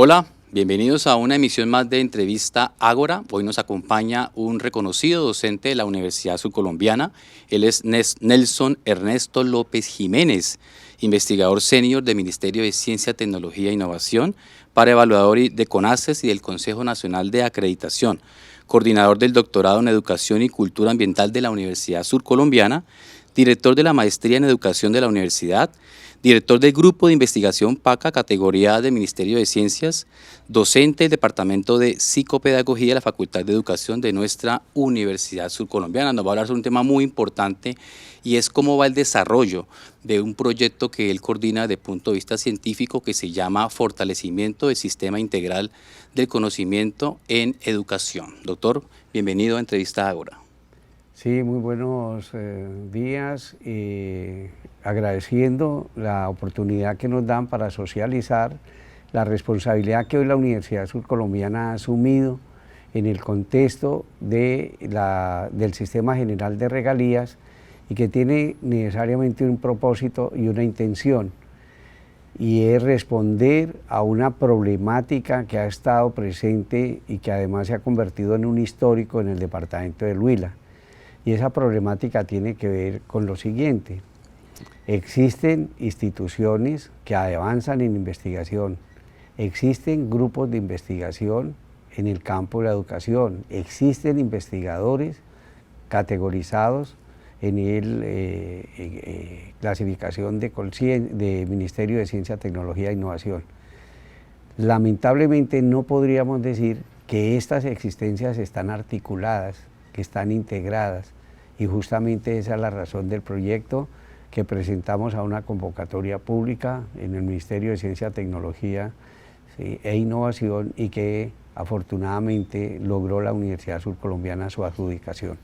Hola, bienvenidos a una emisión más de Entrevista Ágora. Hoy nos acompaña un reconocido docente de la Universidad Surcolombiana. Él es Nelson Ernesto López Jiménez, investigador senior del Ministerio de Ciencia, Tecnología e Innovación, para evaluador de CONACES y del Consejo Nacional de Acreditación, coordinador del doctorado en Educación y Cultura Ambiental de la Universidad Surcolombiana, director de la Maestría en Educación de la Universidad, director del Grupo de Investigación PACA, categoría del Ministerio de Ciencias, docente del Departamento de Psicopedagogía de la Facultad de Educación de nuestra Universidad Surcolombiana. Nos va a hablar sobre un tema muy importante y es cómo va el desarrollo de un proyecto que él coordina desde el punto de vista científico que se llama Fortalecimiento del Sistema Integral del Conocimiento en Educación. Doctor, bienvenido a Entrevista Ágora. Sí, muy buenos días, agradeciendo la oportunidad que nos dan para socializar la responsabilidad que hoy la Universidad Surcolombiana ha asumido en el contexto del Sistema General de Regalías y que tiene necesariamente un propósito y una intención, y es responder a una problemática que ha estado presente y que además se ha convertido en un histórico en el departamento del Huila. Y esa problemática tiene que ver con lo siguiente: existen instituciones que avanzan en investigación, existen grupos de investigación en el campo de la educación, existen investigadores categorizados en clasificación de Ministerio de Ciencia, Tecnología e Innovación. Lamentablemente no podríamos decir que estas existencias están articuladas, que están integradas, y justamente esa es la razón del proyecto que presentamos a una convocatoria pública en el Ministerio de Ciencia, Tecnología e Innovación, y que afortunadamente logró la Universidad Surcolombiana su adjudicación.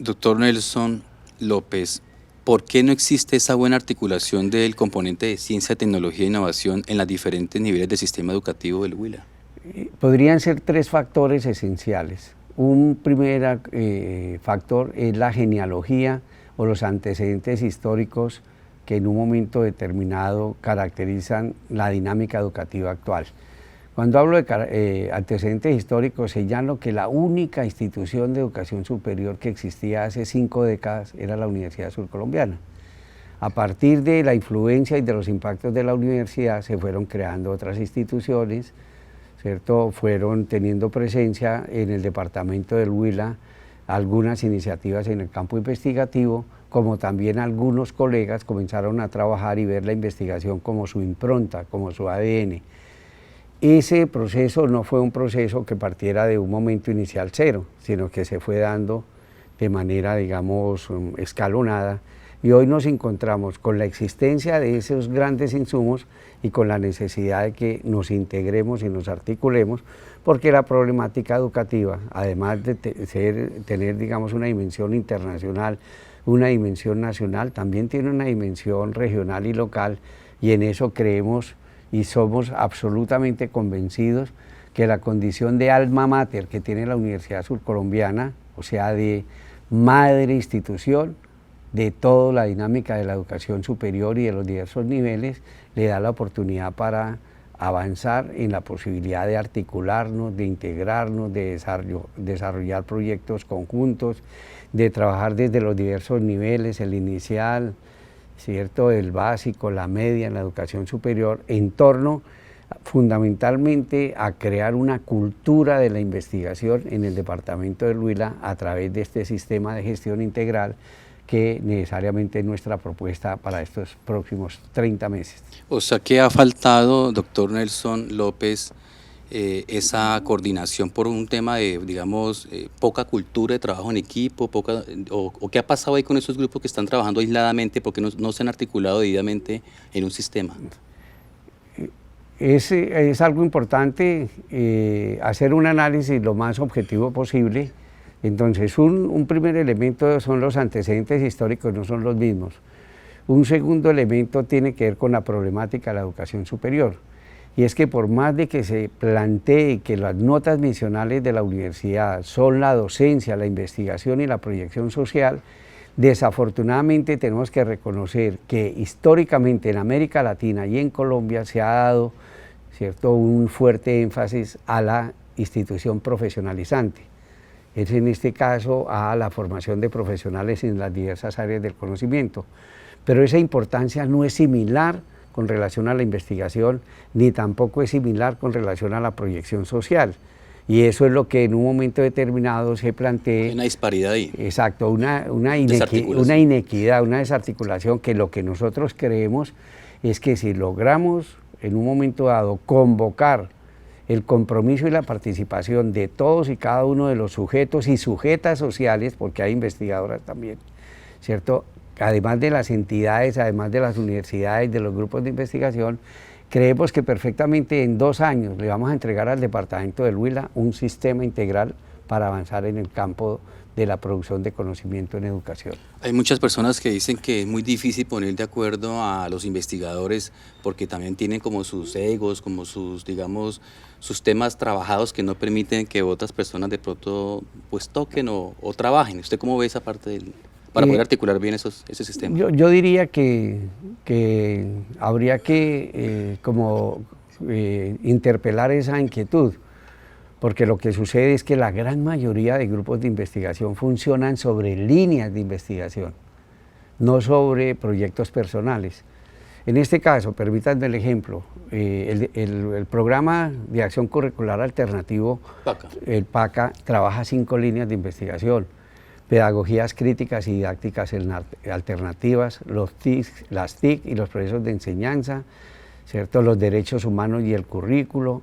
Doctor Nelson López, ¿por qué no existe esa buena articulación del componente de ciencia, tecnología e innovación en los diferentes niveles del sistema educativo del Huila? Podrían ser tres factores esenciales. Un primer factor es la genealogía o los antecedentes históricos que en un momento determinado caracterizan la dinámica educativa actual. Cuando hablo de antecedentes históricos, señalo que la única institución de educación superior que existía hace 5 décadas era la Universidad Surcolombiana. A partir de la influencia y de los impactos de la universidad se fueron creando otras instituciones, ¿cierto? Fueron teniendo presencia en el departamento del Huila algunas iniciativas en el campo investigativo, como también algunos colegas comenzaron a trabajar y ver la investigación como su impronta, como su ADN. Ese proceso no fue un proceso que partiera de un momento inicial cero, sino que se fue dando de manera, digamos, escalonada, y hoy nos encontramos con la existencia de esos grandes insumos y con la necesidad de que nos integremos y nos articulemos, porque la problemática educativa, además de tener, digamos, una dimensión internacional, una dimensión nacional, también tiene una dimensión regional y local, y en eso creemos y somos absolutamente convencidos que la condición de alma mater que tiene la Universidad Surcolombiana, o sea, de madre institución de toda la dinámica de la educación superior y de los diversos niveles, le da la oportunidad para avanzar en la posibilidad de articularnos, de integrarnos, de desarrollar proyectos conjuntos, de trabajar desde los diversos niveles, el inicial, ¿cierto?, el básico, la media, en la educación superior, en torno fundamentalmente a crear una cultura de la investigación en el departamento del Huila a través de este sistema de gestión integral que necesariamente es nuestra propuesta para estos próximos 30 meses. O sea, ¿qué ha faltado, doctor Nelson López, esa coordinación por un tema de, digamos, poca cultura de trabajo en equipo, o qué ha pasado ahí con esos grupos que están trabajando aisladamente porque no se han articulado debidamente en un sistema? Es algo importante hacer un análisis lo más objetivo posible. Entonces, un primer elemento son los antecedentes históricos, no son los mismos. Un segundo elemento tiene que ver con la problemática de la educación superior, y es que por más de que se plantee que las notas misionales de la universidad son la docencia, la investigación y la proyección social, desafortunadamente tenemos que reconocer que históricamente en América Latina y en Colombia se ha dado ¿cierto?, un fuerte énfasis a la institución profesionalizante. Es en este caso a la formación de profesionales en las diversas áreas del conocimiento. Pero esa importancia no es similar con relación a la investigación, ni tampoco es similar con relación a la proyección social. Y eso es lo que en un momento determinado se plantea. Hay una disparidad ahí. Exacto, una inequidad, una desarticulación, que lo que nosotros creemos es que si logramos en un momento dado convocar el compromiso y la participación de todos y cada uno de los sujetos y sujetas sociales, porque hay investigadoras también, ¿cierto?, además de las entidades, además de las universidades, de los grupos de investigación, creemos que perfectamente en 2 años le vamos a entregar al departamento del Huila un sistema integral para avanzar en el campo de la producción de conocimiento en educación. Hay muchas personas que dicen que es muy difícil poner de acuerdo a los investigadores porque también tienen como sus egos, como sus, digamos, sus temas trabajados que no permiten que otras personas de pronto pues toquen o trabajen. ¿Usted cómo ve esa parte para poder articular bien ese sistema? Yo diría que habría que interpelar esa inquietud, porque lo que sucede es que la gran mayoría de grupos de investigación funcionan sobre líneas de investigación, no sobre proyectos personales. En este caso, permítanme el ejemplo, el programa de acción curricular alternativo, el PACA, trabaja 5 líneas de investigación: pedagogías críticas y didácticas alternativas, las TIC y los procesos de enseñanza, ¿cierto?, los derechos humanos y el currículo,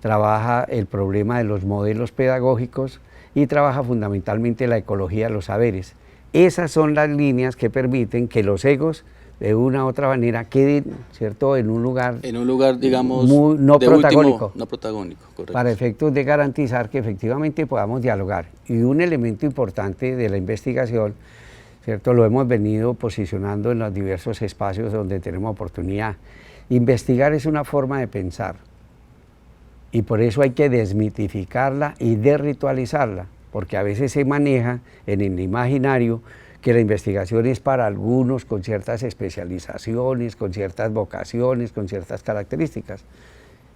trabaja el problema de los modelos pedagógicos y trabaja fundamentalmente la ecología de los saberes. Esas son las líneas que permiten que los egos de una u otra manera queden, ¿cierto?, en un lugar, digamos, no protagónico, correcto, para efectos de garantizar que efectivamente podamos dialogar. Y un elemento importante de la investigación, ¿cierto?, lo hemos venido posicionando en los diversos espacios donde tenemos oportunidad. Investigar es una forma de pensar, y por eso hay que desmitificarla y desritualizarla, porque a veces se maneja en el imaginario que la investigación es para algunos con ciertas especializaciones, con ciertas vocaciones, con ciertas características.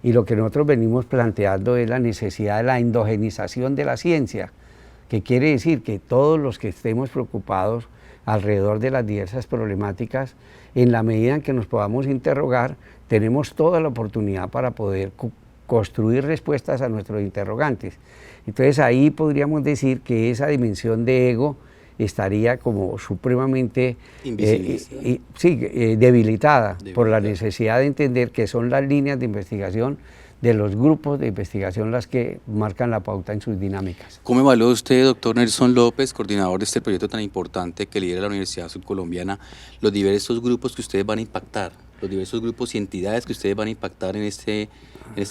Y lo que nosotros venimos planteando es la necesidad de la endogenización de la ciencia, que quiere decir que todos los que estemos preocupados alrededor de las diversas problemáticas, en la medida en que nos podamos interrogar, tenemos toda la oportunidad para poder construir respuestas a nuestros interrogantes. Entonces ahí podríamos decir que esa dimensión de ego estaría como supremamente debilitada por la necesidad de entender que son las líneas de investigación de los grupos de investigación las que marcan la pauta en sus dinámicas. ¿Cómo evalúa usted, doctor Nelson López, coordinador de este proyecto tan importante que lidera la Universidad Subcolombiana, los diversos grupos que ustedes van a impactar, los diversos grupos y entidades que ustedes van a impactar en este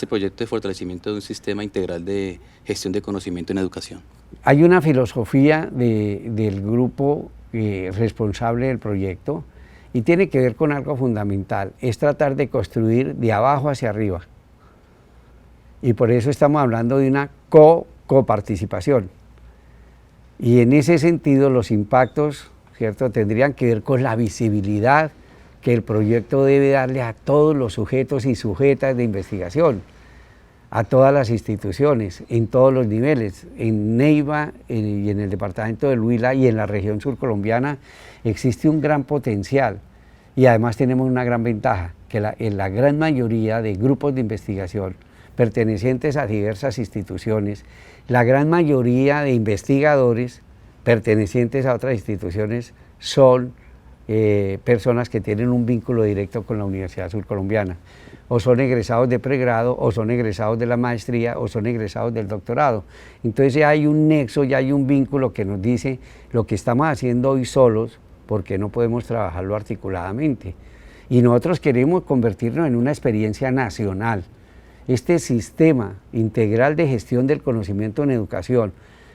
proyecto de fortalecimiento de un sistema integral de gestión de conocimiento en educación? Hay una filosofía del grupo responsable del proyecto y tiene que ver con algo fundamental, es tratar de construir de abajo hacia arriba. Y por eso estamos hablando de una coparticipación. Y en ese sentido los impactos, ¿cierto?, tendrían que ver con la visibilidad que el proyecto debe darle a todos los sujetos y sujetas de investigación, a todas las instituciones, en todos los niveles. En Neiva y en el departamento del Huila y en la región surcolombiana existe un gran potencial y además tenemos una gran ventaja, que en la gran mayoría de grupos de investigación pertenecientes a diversas instituciones, la gran mayoría de investigadores pertenecientes a otras instituciones son personas que tienen un vínculo directo con la Universidad Surcolombiana, o son egresados de pregrado, o son egresados de la maestría, o son egresados del doctorado. Entonces ya hay un nexo, ya hay un vínculo que nos dice lo que estamos haciendo hoy solos, porque no podemos trabajarlo articuladamente. Y nosotros queremos convertirnos en una experiencia nacional. Este sistema integral de gestión del conocimiento en educación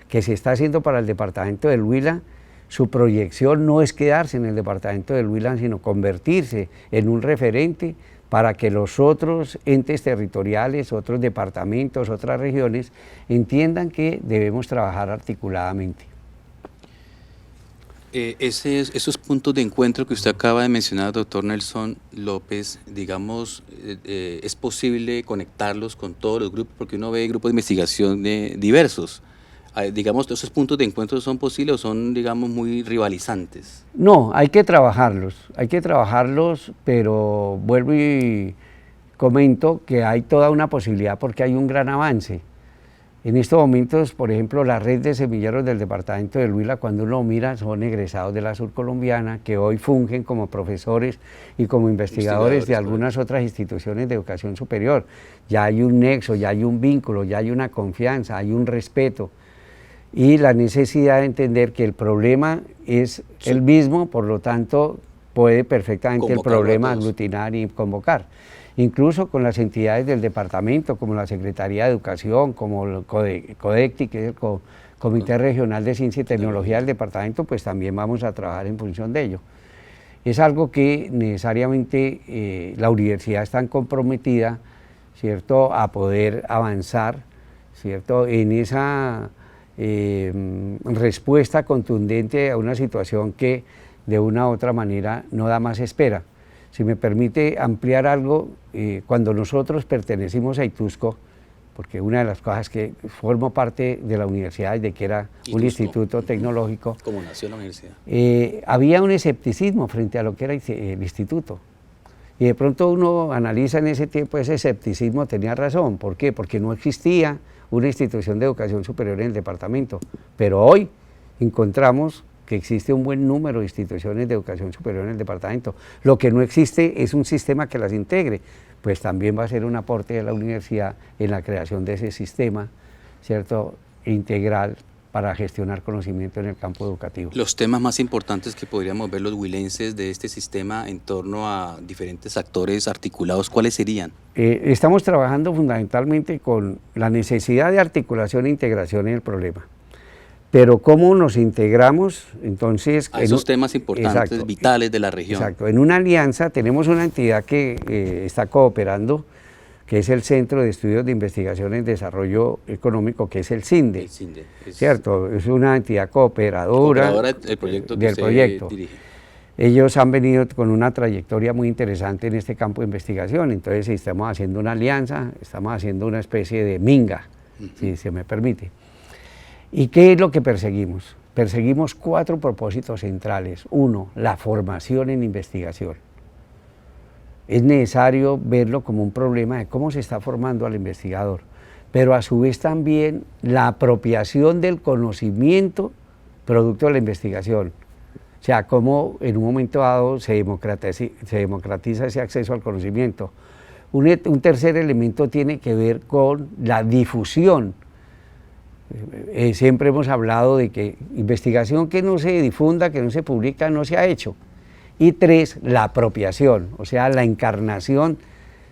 que se está haciendo para el departamento del Huila, su proyección no es quedarse en el departamento del Huila, sino convertirse en un referente para que los otros entes territoriales, otros departamentos, otras regiones entiendan que debemos trabajar articuladamente. Esos puntos de encuentro que usted acaba de mencionar, doctor Nelson López, digamos, es posible conectarlos con todos los grupos, porque uno ve grupos de investigación diversos. Digamos, ¿esos puntos de encuentro son posibles o son, digamos, muy rivalizantes? No, hay que trabajarlos, pero vuelvo y comento que hay toda una posibilidad porque hay un gran avance. En estos momentos, por ejemplo, la red de semilleros del departamento del Huila, cuando uno mira, son egresados de la Surcolombiana, que hoy fungen como profesores y como investigadores de algunas otras instituciones de educación superior. Ya hay un nexo, ya hay un vínculo, ya hay una confianza, hay un respeto. Y la necesidad de entender que el problema es el mismo, por lo tanto, puede perfectamente el problema aglutinar y convocar. Incluso con las entidades del departamento, como la Secretaría de Educación, como el CODECTI, que es el Comité Regional de Ciencia y Tecnología del departamento, pues también vamos a trabajar en función de ello. Es algo que necesariamente la universidad está comprometida, ¿cierto?, a poder avanzar, ¿cierto?, en esa respuesta contundente a una situación que de una u otra manera no da más espera. Si me permite ampliar algo, cuando nosotros pertenecimos a Itusco, porque una de las cosas que formo parte de la universidad desde que era un instituto tecnológico, ¿Cómo nació la universidad? Había un escepticismo frente a lo que era el instituto. Y de pronto uno analiza en ese tiempo ese escepticismo, tenía razón. ¿Por qué? Porque no existía una institución de educación superior en el departamento. Pero hoy encontramos que existe un buen número de instituciones de educación superior en el departamento. Lo que no existe es un sistema que las integre, pues también va a ser un aporte de la universidad en la creación de ese sistema, ¿cierto?, integral para gestionar conocimiento en el campo educativo. Los temas más importantes que podríamos ver los huilenses de este sistema en torno a diferentes actores articulados, ¿cuáles serían? Estamos trabajando fundamentalmente con la necesidad de articulación e integración en el problema. Pero cómo nos integramos, entonces... A esos temas importantes, exacto, vitales de la región. Exacto, en una alianza tenemos una entidad que está cooperando, que es el Centro de Estudios de Investigación en Desarrollo Económico, que es el CINDE. El CINDE. ¿Cierto? Es una entidad cooperadora del proyecto del proyecto. Dirige. Ellos han venido con una trayectoria muy interesante en este campo de investigación, entonces estamos haciendo una alianza, estamos haciendo una especie de minga, si se me permite. ¿Y qué es lo que perseguimos? Perseguimos 4 propósitos centrales. 1, la formación en investigación. Es necesario verlo como un problema de cómo se está formando al investigador, pero a su vez también la apropiación del conocimiento producto de la investigación. O sea, cómo en un momento dado se democratiza ese acceso al conocimiento. Un tercer elemento tiene que ver con la difusión. Siempre hemos hablado de que investigación que no se difunda, que no se publica, no se ha hecho. Y 3, la apropiación, o sea, la encarnación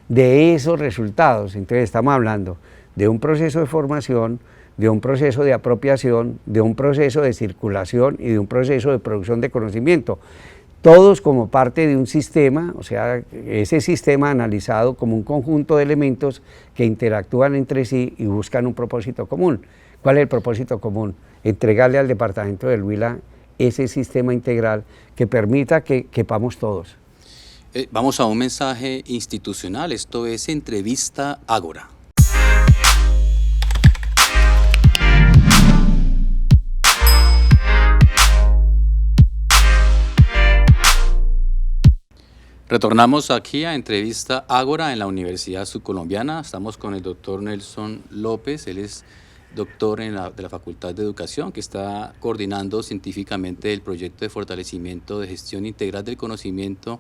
de esos resultados. Entonces estamos hablando de un proceso de formación, de un proceso de apropiación, de un proceso de circulación y de un proceso de producción de conocimiento. Todos como parte de un sistema, o sea, ese sistema analizado como un conjunto de elementos que interactúan entre sí y buscan un propósito común. ¿Cuál es el propósito común? Entregarle al departamento del Huila ese sistema integral que permita que quepamos todos. Vamos a un mensaje institucional, esto es Entrevista Ágora. Retornamos aquí a Entrevista Ágora en la Universidad Subcolombiana. Estamos con el doctor Nelson López, él es doctor de la Facultad de Educación, que está coordinando científicamente el proyecto de fortalecimiento de gestión integral del conocimiento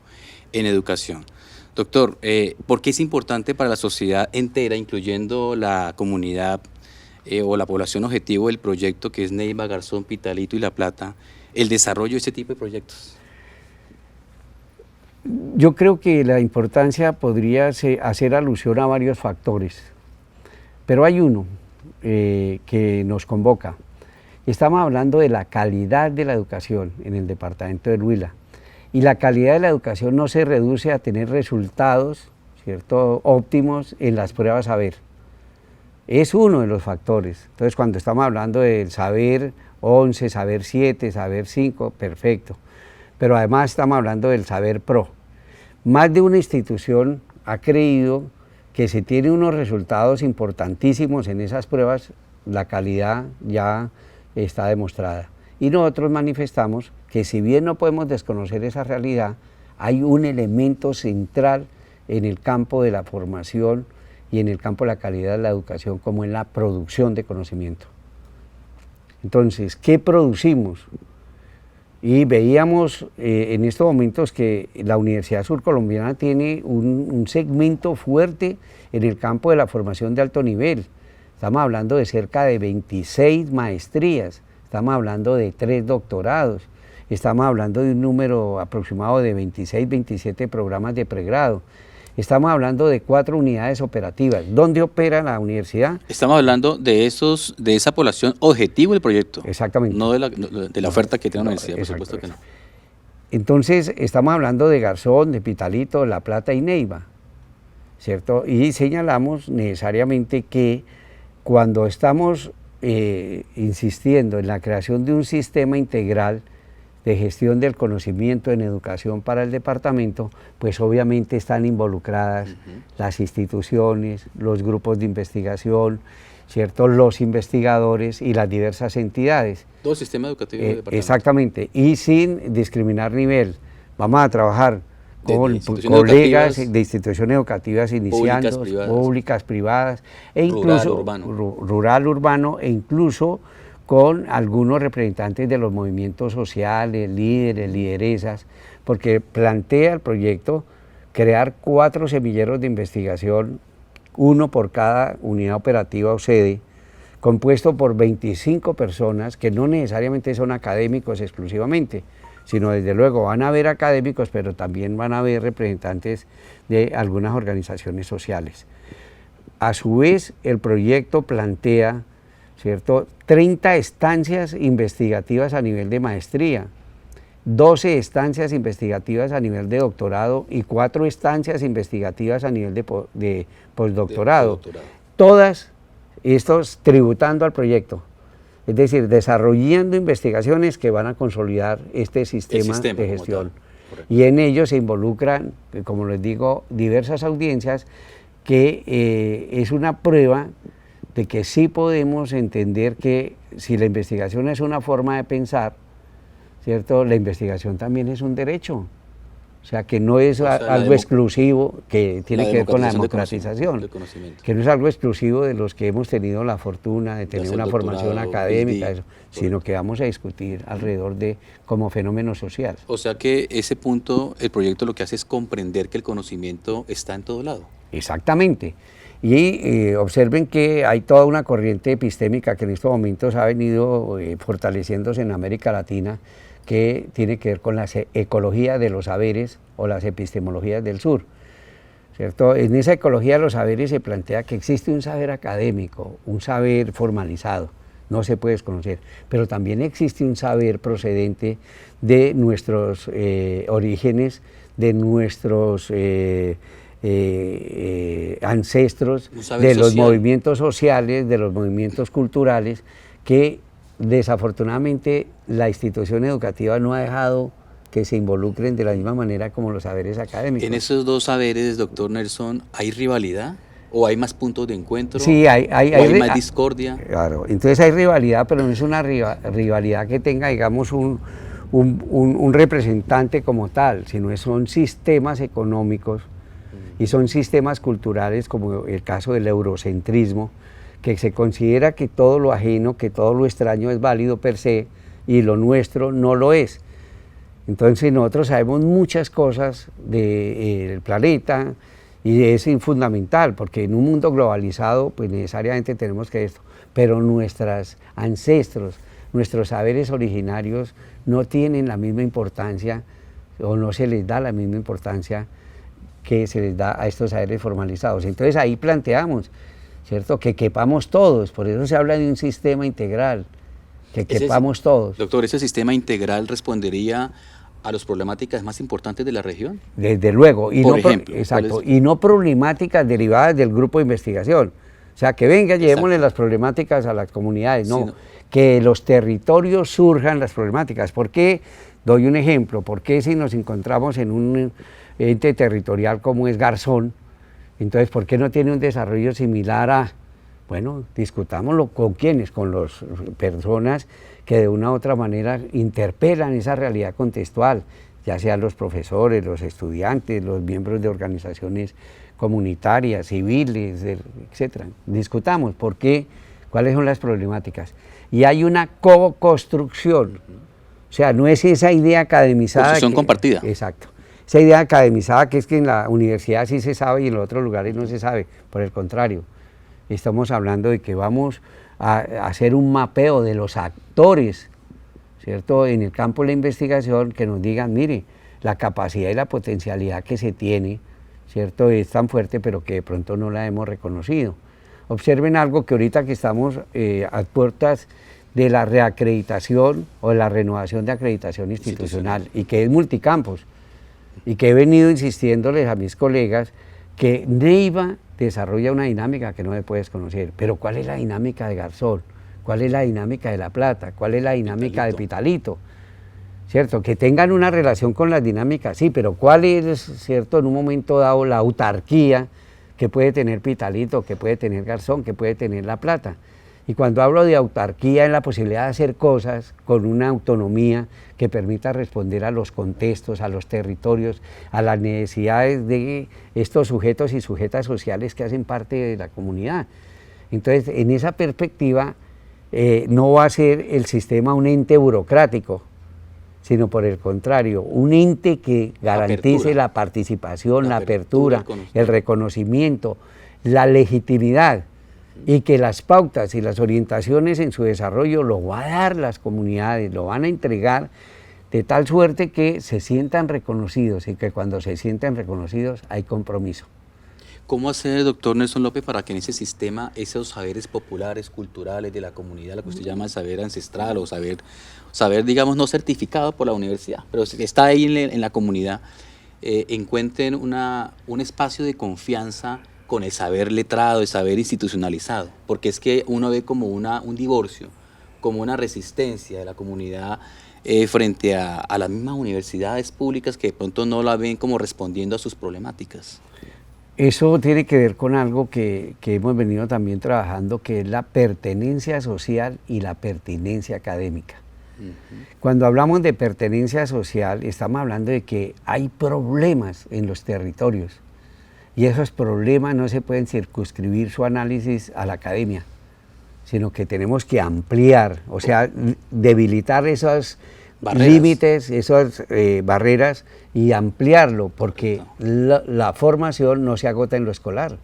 en educación. Doctor, ¿por qué es importante para la sociedad entera, incluyendo la comunidad o la población objetivo del proyecto, que es Neiva, Garzón, Pitalito y La Plata, el desarrollo de este tipo de proyectos? Yo creo que la importancia podría hacer alusión a varios factores, pero hay uno que nos convoca. Estamos hablando de la calidad de la educación en el departamento del Huila, y la calidad de la educación no se reduce a tener resultados, ¿cierto?, óptimos en las pruebas saber. Es uno de los factores. Entonces, cuando estamos hablando del saber 11, saber 7, saber 5, perfecto. Pero además estamos hablando del saber pro. Más de una institución ha creído que si tiene unos resultados importantísimos en esas pruebas, la calidad ya está demostrada. Y nosotros manifestamos que si bien no podemos desconocer esa realidad, hay un elemento central en el campo de la formación y en el campo de la calidad de la educación, como en la producción de conocimiento. Entonces, ¿qué producimos? Y veíamos en estos momentos que la Universidad Surcolombiana tiene un segmento fuerte en el campo de la formación de alto nivel. Estamos hablando de cerca de 26 maestrías, estamos hablando de 3 doctorados, estamos hablando de un número aproximado de 26, 27 programas de pregrado. Estamos hablando de 4 unidades operativas. ¿Dónde opera la universidad? Estamos hablando de esa población objetivo del proyecto. Exactamente. No de la oferta que tiene la universidad, por supuesto que no. Entonces, estamos hablando de Garzón, de Pitalito, La Plata y Neiva, ¿cierto? Y señalamos necesariamente que cuando estamos insistiendo en la creación de un sistema integral de gestión del conocimiento en educación para el departamento, pues obviamente están involucradas las instituciones, los grupos de investigación, ¿cierto? Los investigadores y las diversas entidades. Todo el sistema educativo del departamento. Exactamente, y sin discriminar nivel. Vamos a trabajar con colegas de instituciones educativas iniciando, públicas, privadas, e incluso rural, urbano, e incluso con algunos representantes de los movimientos sociales, líderes, lideresas, porque plantea el proyecto crear 4 semilleros de investigación, 1 por cada unidad operativa o sede, compuesto por 25 personas que no necesariamente son académicos exclusivamente, sino desde luego van a haber académicos, pero también van a haber representantes de algunas organizaciones sociales. A su vez, el proyecto plantea, ¿cierto?, 30 estancias investigativas a nivel de maestría, 12 estancias investigativas a nivel de doctorado y 4 estancias investigativas a nivel de postdoctorado. Todas estos tributando al proyecto, es decir, desarrollando investigaciones que van a consolidar este sistema de gestión. Y en ello se involucran, como les digo, diversas audiencias, que es una prueba de que sí podemos entender que si la investigación es una forma de pensar, ¿cierto?, la investigación también es un derecho. O sea, que no es algo exclusivo que tiene que ver con la democratización, que no es algo exclusivo de los que hemos tenido la fortuna de tener una formación académica, sino que vamos a discutir alrededor de como fenómeno social. O sea que ese punto, el proyecto lo que hace es comprender que el conocimiento está en todo lado. Exactamente. Y observen que hay toda una corriente epistémica que en estos momentos ha venido fortaleciéndose en América Latina, que tiene que ver con la ecología de los saberes o las epistemologías del sur, ¿cierto? En esa ecología de los saberes se plantea que existe un saber académico, un saber formalizado, no se puede desconocer, pero también existe un saber procedente de nuestros orígenes, de nuestros ancestros, de los movimientos sociales, de los movimientos culturales, que desafortunadamente la institución educativa no ha dejado que se involucren de la misma manera como los saberes académicos. ¿En esos dos saberes, doctor Nelson, hay rivalidad? ¿O hay más puntos de encuentro? Sí, hay más discordia. Claro, entonces hay rivalidad, pero no es una rivalidad que tenga, digamos, un representante como tal, sino son sistemas económicos y son sistemas culturales, como el caso del eurocentrismo, que se considera que todo lo ajeno, que todo lo extraño es válido per se y lo nuestro no lo es. Entonces nosotros sabemos muchas cosas del planeta y es fundamental, porque en un mundo globalizado pues necesariamente tenemos que esto, pero nuestros ancestros, nuestros saberes originarios no tienen la misma importancia o no se les da la misma importancia que se les da a estos saberes formalizados. Entonces ahí planteamos, ¿cierto?, que quepamos todos, por eso se habla de un sistema integral, que quepamos todos. Doctor, ¿ese sistema integral respondería a las problemáticas más importantes de la región? Desde luego, y, por ejemplo, exacto, y no problemáticas derivadas del grupo de investigación. O sea, que venga, llevémosle las problemáticas a las comunidades, no, que de los territorios surjan las problemáticas. ¿Por qué? Doy un ejemplo. ¿Por qué si nos encontramos en un ente territorial como es Garzón, entonces por qué no tiene un desarrollo similar a, bueno, discutámoslo con quiénes, con las personas que de una u otra manera interpelan esa realidad contextual, ya sean los profesores, los estudiantes, los miembros de organizaciones comunitarias, civiles, etcétera. Discutamos por qué, cuáles son las problemáticas. Y hay una co-construcción, o sea, no es esa idea academizada. Construcción compartida. Exacto. Esa idea academizada que es que en la universidad sí se sabe y en los otros lugares no se sabe, por el contrario. Estamos hablando de que vamos a hacer un mapeo de los actores, ¿cierto?, en el campo de la investigación, que nos digan, mire, la capacidad y la potencialidad que se tiene, ¿cierto?, es tan fuerte, pero que de pronto no la hemos reconocido. Observen algo que ahorita que estamos a puertas de la reacreditación o de la renovación de acreditación institucional, y que es multicampos, y que he venido insistiéndoles a mis colegas que Neiva desarrolla una dinámica que no se puede desconocer. Pero ¿cuál es la dinámica de Garzón? ¿Cuál es la dinámica de La Plata? ¿Cuál es la dinámica de Pitalito? ¿Cierto? Que tengan una relación con las dinámicas, sí, pero ¿cuál es, cierto, en un momento dado la autarquía que puede tener Pitalito, que puede tener Garzón, que puede tener La Plata? Y cuando hablo de autarquía, es la posibilidad de hacer cosas con una autonomía que permita responder a los contextos, a los territorios, a las necesidades de estos sujetos y sujetas sociales que hacen parte de la comunidad. Entonces, en esa perspectiva, no va a ser el sistema un ente burocrático, sino por el contrario, un ente que garantice la participación, la apertura, el reconocimiento, la legitimidad, y que las pautas y las orientaciones en su desarrollo lo va a dar las comunidades, lo van a entregar de tal suerte que se sientan reconocidos, y que cuando se sientan reconocidos hay compromiso. ¿Cómo hacer, doctor Nelson López, para que en ese sistema esos saberes populares, culturales de la comunidad, lo que usted llama el saber ancestral o saber, digamos, no certificado por la universidad, pero está ahí en la comunidad, encuentren un espacio de confianza con el saber letrado, el saber institucionalizado? Porque es que uno ve como un divorcio, como una resistencia de la comunidad frente a las mismas universidades públicas que de pronto no la ven como respondiendo a sus problemáticas. Eso tiene que ver con algo que hemos venido también trabajando, que es la pertenencia social y la pertinencia académica. Cuando hablamos de pertenencia social, estamos hablando de que hay problemas en los territorios, y esos problemas no se pueden circunscribir su análisis a la academia, sino que tenemos que ampliar, o sea, debilitar esos límites, esas barreras, y ampliarlo, porque la formación no se agota en lo escolar,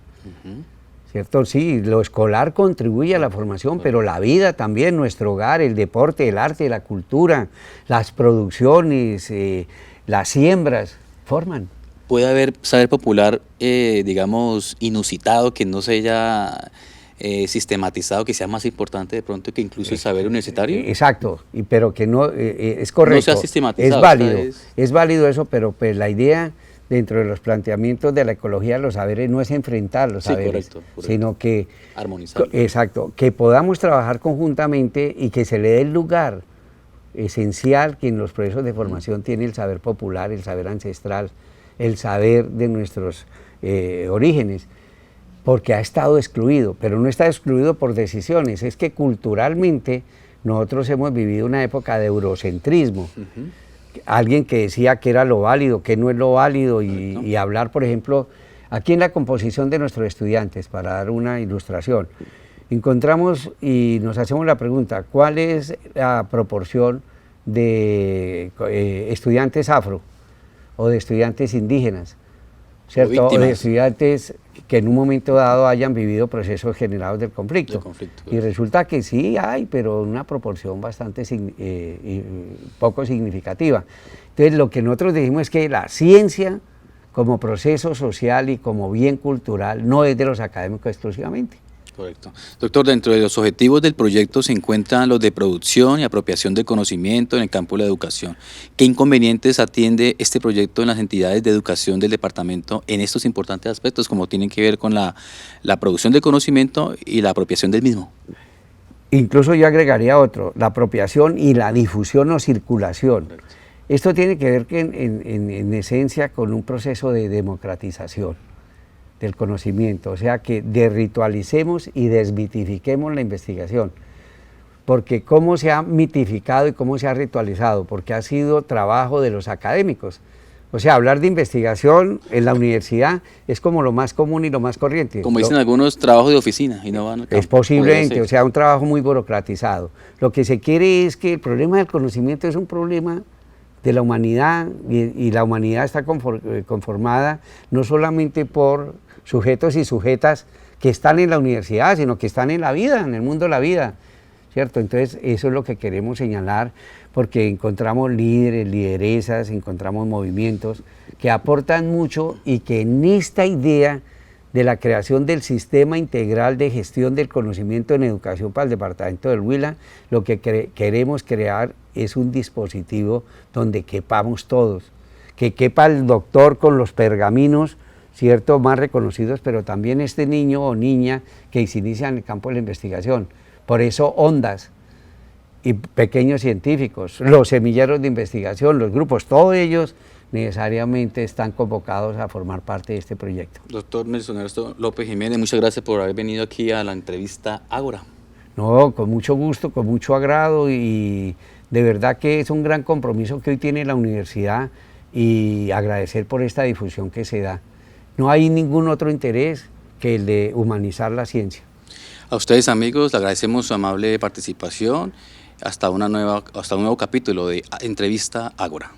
¿cierto? Sí, lo escolar contribuye a la formación, pero la vida también, nuestro hogar, el deporte, el arte, la cultura, las producciones, las siembras, forman. ¿Puede haber saber popular, digamos, inusitado, que no se haya sistematizado, que sea más importante de pronto que incluso el saber universitario? Exacto, pero que no, es correcto, no se ha sistematizado, es válido eso, pero pues la idea dentro de los planteamientos de la ecología de los saberes no es enfrentar los saberes, correcto, sino que armonizar. Exacto, que podamos trabajar conjuntamente y que se le dé el lugar esencial que en los procesos de formación tiene el saber popular, el saber ancestral, el saber de nuestros orígenes, porque ha estado excluido, pero no está excluido por decisiones, es que culturalmente nosotros hemos vivido una época de eurocentrismo, alguien que decía que era lo válido, que no es lo válido, y hablar, por ejemplo, aquí en la composición de nuestros estudiantes, para dar una ilustración, encontramos y nos hacemos la pregunta, ¿cuál es la proporción de estudiantes afro o de estudiantes indígenas, ¿cierto? O de estudiantes que en un momento dado hayan vivido procesos generados del conflicto. Y resulta que sí hay, pero una proporción bastante poco significativa. Entonces lo que nosotros dijimos es que la ciencia como proceso social y como bien cultural no es de los académicos exclusivamente. Correcto. Doctor, dentro de los objetivos del proyecto se encuentran los de producción y apropiación del conocimiento en el campo de la educación. ¿Qué inconvenientes atiende este proyecto en las entidades de educación del departamento en estos importantes aspectos, como tienen que ver con la producción del conocimiento y la apropiación del mismo? incluso yo agregaría otro, la apropiación y la difusión o circulación. Esto tiene que ver en esencia con un proceso de democratización del conocimiento, o sea que desritualicemos y desmitifiquemos la investigación, porque cómo se ha mitificado y cómo se ha ritualizado, porque ha sido trabajo de los académicos. O sea, hablar de investigación en la universidad es como lo más común y lo más corriente. Como dicen algunos, trabajo de oficina y no van al campo. Es posiblemente, o sea, un trabajo muy burocratizado. Lo que se quiere es que el problema del conocimiento es un problema de la humanidad y la humanidad está conformada no solamente por sujetos y sujetas que están en la universidad, sino que están en la vida, en el mundo de la vida, ¿cierto? Entonces eso es lo que queremos señalar, porque encontramos líderes, lideresas, encontramos movimientos que aportan mucho y que en esta idea de la creación del sistema integral de gestión del conocimiento en educación para el departamento del Huila, lo que queremos crear es un dispositivo donde quepamos todos, que quepa el doctor con los pergaminos, ¿cierto?, más reconocidos, pero también este niño o niña que se inicia en el campo de la investigación. Por eso ondas y pequeños científicos, los semilleros de investigación, los grupos, todos ellos necesariamente están convocados a formar parte de este proyecto. Doctor Nelson Ernesto López Jiménez, muchas gracias por haber venido aquí a la entrevista Ágora. No, con mucho gusto, con mucho agrado, y de verdad que es un gran compromiso que hoy tiene la universidad, y agradecer por esta difusión que se da. No hay ningún otro interés que el de humanizar la ciencia. A ustedes, amigos, le agradecemos su amable participación. Hasta un nuevo capítulo de Entrevista Ágora.